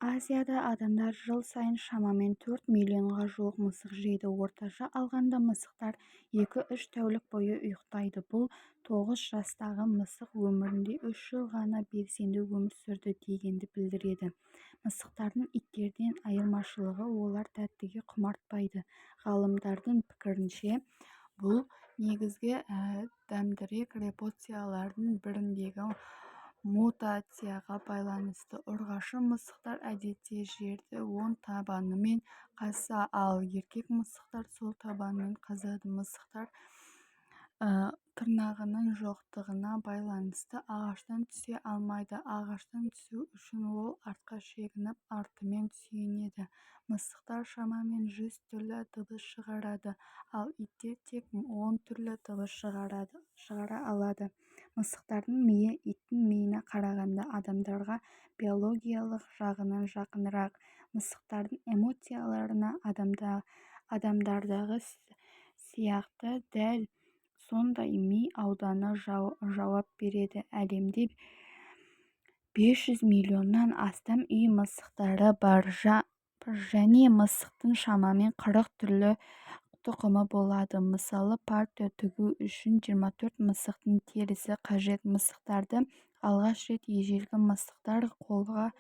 Азияда адамдар жыл сайын шамамен 4 миллионға жуық мысық жейді. Орташа алғанда мысықтар 2-3 тәулік бойы ұйықтайды. Бұл 9 жастағы мысық өмірінде 3 жыл ғана белсенді өмір сүрді дегенді білдіреді. Мысықтардың иттерден айырмашылығы олар тәттіге құмартпайды. Ғалымдардың пікірінше, бұл негізгі дәмдірек рептилиялардың біріндегі мутацияға байланысты. Ұрғашы мысықтар әдетте жерді оң табанымен қазса, ал еркек мысықтар сол табанымен қазады. Мысықтар тырнағының жоқтығына байланысты ағаштан түсе алмайды. Ағаштан түсу үшін ол артқа шегініп, артымен сүйенеді. Мысықтар шамамен 100 түрлі дыбыс шығарады, ал иттер тек 10 түрлі дыбыс шығара алады. Мысықтардың миы иттің миына қарағанда адамдарға биологиялық жағынан жақынырақ. Мысықтардың эмоцияларына адамдардағы сияқты дәл сондай ми ауданы жауап береді. Әлемде 500 миллионнан астам үй мысықтары бар, және мысықтың шамамен 40 түрлі тұқымы болады. Мысалы, партия тігу үшін 24 мысықтың терісі қажет. Мысықтарды алғаш рет ежелгі мысықтар қолға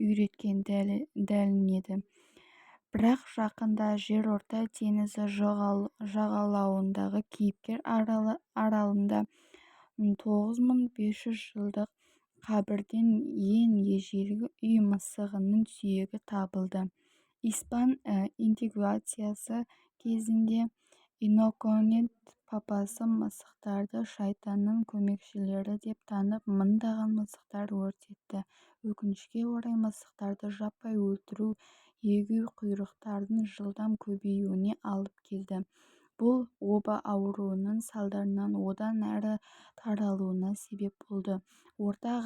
үйреткен делінеді. Бірақ жақында жерорта теңізі жағалауындағы Кейіпкер аралында 9500 жылдық қабірден ең ежелгі үй мысығының сүйегі табылды. Испан интеграциясы кезінде иноконет папасы мысықтарды шайтанның көмекшілері деп танып, мыңдаған мысықтар өртетті. Өкінішке орай, мысықтарды жаппай өлтіру егеу құйрықтардың жылдам көбеюіне алып келді. Бұл оба ауруының салдарынан одан әрі таралуына себеп болды. Орта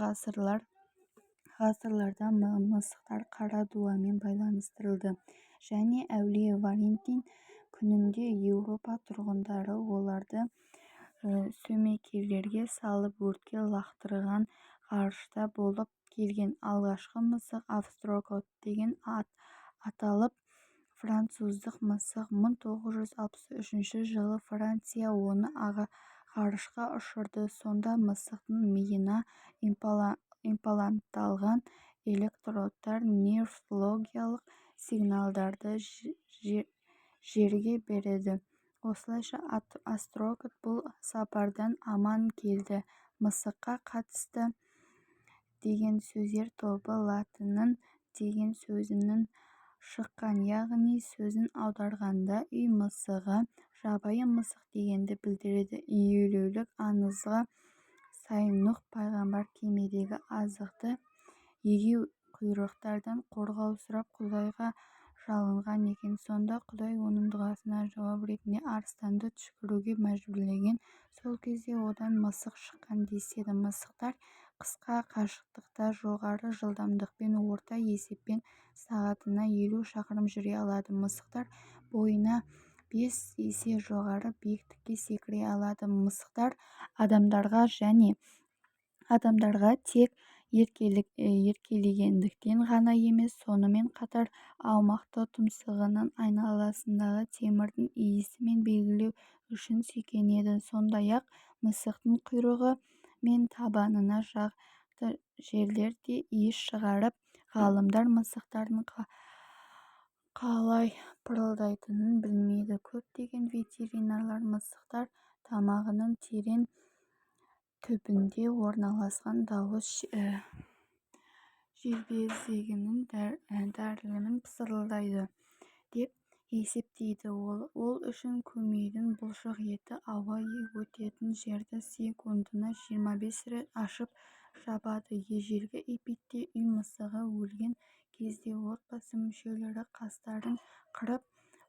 ғасырларда мысықтар қара дуамен байланыстырылды, және әулие Валентин күнінде Еуропа тұрғындары оларды сөмекейлерге салып өртке лақтырған. Ғарышта болып келген алғашқы мысық австрокот деген аталып, француздық мысық. 1963 жылы Франция оны ғарышқа ұшырды. Сонда мысықтың миына имплантталған электродтар нейрологиялық сигналдарды жерге береді. Осылайша астрокот бұл сапардан аман келді. Мысыққа қатысты деген сөздер тобы латынның деген сөзінен шыққан, яғни сөзін аударғанда үй мысығы, жабайы мысық дегенді білдіреді. Елеулі аңызға сай, Нұх пайғамбар кемедегі азықты егеу құйрықтардан қорғау сұрап Құдайға жалынған екен. Сонда Құдай оның дұғасына жауап ретінде арыстанды түшкіруге мәжбүрлеген. Сол кезде одан мысық шыққан деседі. Мысықтар қысқа қашықтықта жоғары жылдамдықпен, орта есеппен сағатына 50 шақырым жүре алады. Мысықтар бойына 5 есе жоғары биіктікке секіре алады. Мысықтар адамдарға тек еркелегендіктен ғана емес, сонымен қатар аумақты тұмсығының айналасындағы темірдің иісімен белгілеу үшін сүйкенеді. Сондай-ақ мысықтың құйрығы мен табанына жақты жерлерде иіс шығарып, ғалымдар мысықтардың қалай пырылдайтынын білмейді. Көптеген ветеринарлар мысықтар тамағының терең түбінде орналасқан дауыс желбезегінің дәлдігімен пысылдайды деп есептейді. Ол үшін көмейдің бұлшық еті ауа өтетін жерді секундына 25 рет ашып жабады. Ежелгі Египетте үй мысығы өлген кезде отбасы мүшелері қастарын қырып,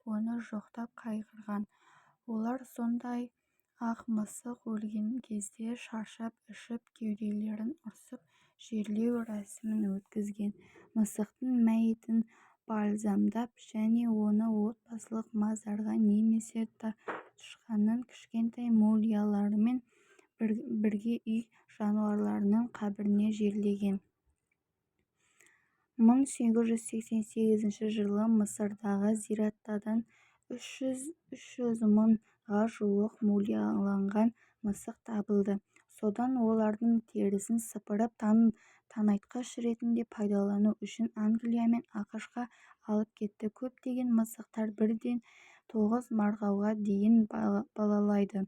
оны жоқтап қайғырған. Олар сондай-ақ мысық өлген кезде шаршап, ішіп, кеуделерін ұрсып, жерлеу рәсімін өткізген. Мысықтың мәйітін бальзамдап, және оны отбасылық мазарға немесе тышқанның кішкентай мумияларымен бірге үй жануарларының қабіріне жерлеген. 1888 жылы мысырдағы зираттардан 300 мыңға жуық мумияланған мысық табылды. содан олардың терісін сыпырып тыңайтқыш ретінде пайдалану үшін Англия мен ақш-қа алып кетті. көптеген мысықтар бірден 9 марғауға дейін балалайды.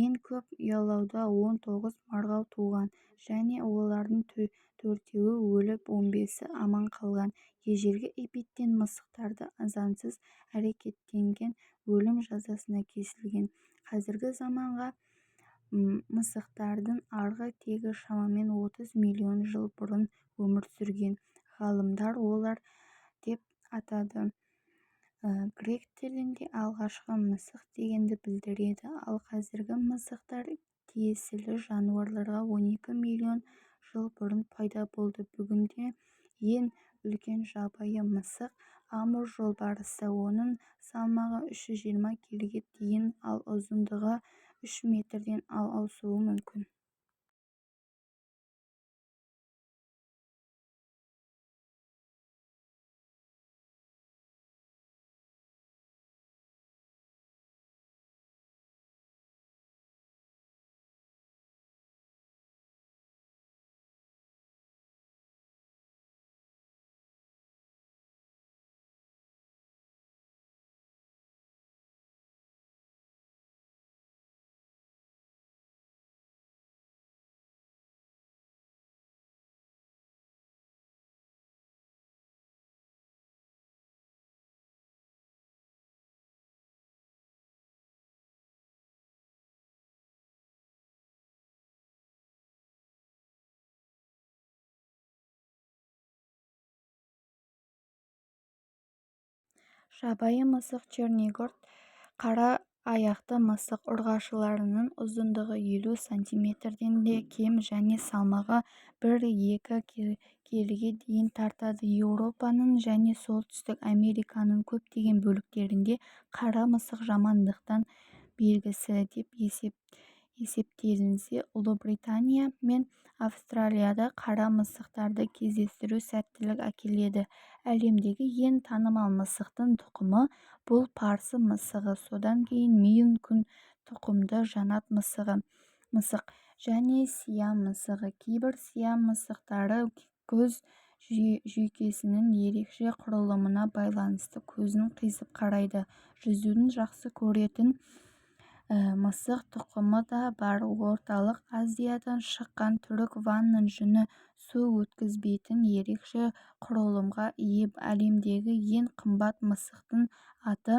ең көп ұяларда 19 марғау туған және олардың төртеуі өліп, 15-і аман қалған. ежелгі египеттен мысықтарды заңсыз әрекеттенген өлім жазасына кесілген. қазіргі заманғы мысықтардың арғы тегі шамамен 30 миллион жыл бұрын өмір сүрген. ғалымдар олар деп атады. грек тілінде алғашқы мысық дегенді білдіреді, ал қазіргі мысықтар тиесілі жануарларға 12 миллион жыл бұрын пайда болды. бүгінде ең үлкен жабайы мысық амур жолбарысы. оның салмағы 320 келіге дейін, ал ұзындығы 3 метрден асуы мүмкін. Жабайы мысық чернигорд қара аяқты мысық ұрғашыларының ұзындығы 50 см-ден де кем және салмағы 1-2 келіге дейін тартады. еуропаның және солтүстік американың көптеген бөліктерінде қара мысық жамандықтың белгісі деп есептелінсе, ұлыбритания мен австралияда қара мысықтарды кездестіру сәттілік әкеледі. әлемдегі ең танымал мысықтың тұқымы бұл парсы мысығы, содан кейін мейін-күн тұқымды жанат мысық және сиам мысығы. кейбір сиам мысықтары көз жүйкесінің ерекше құрылымына байланысты көзін қисып қарайды. жүзуді жақсы көретін мысық тұқымы да бар. орталық Азиядан шыққан түрік ванның жүні су өткізбейтін ерекше құрылымға ие. әлемдегі ең қымбат мысықтың аты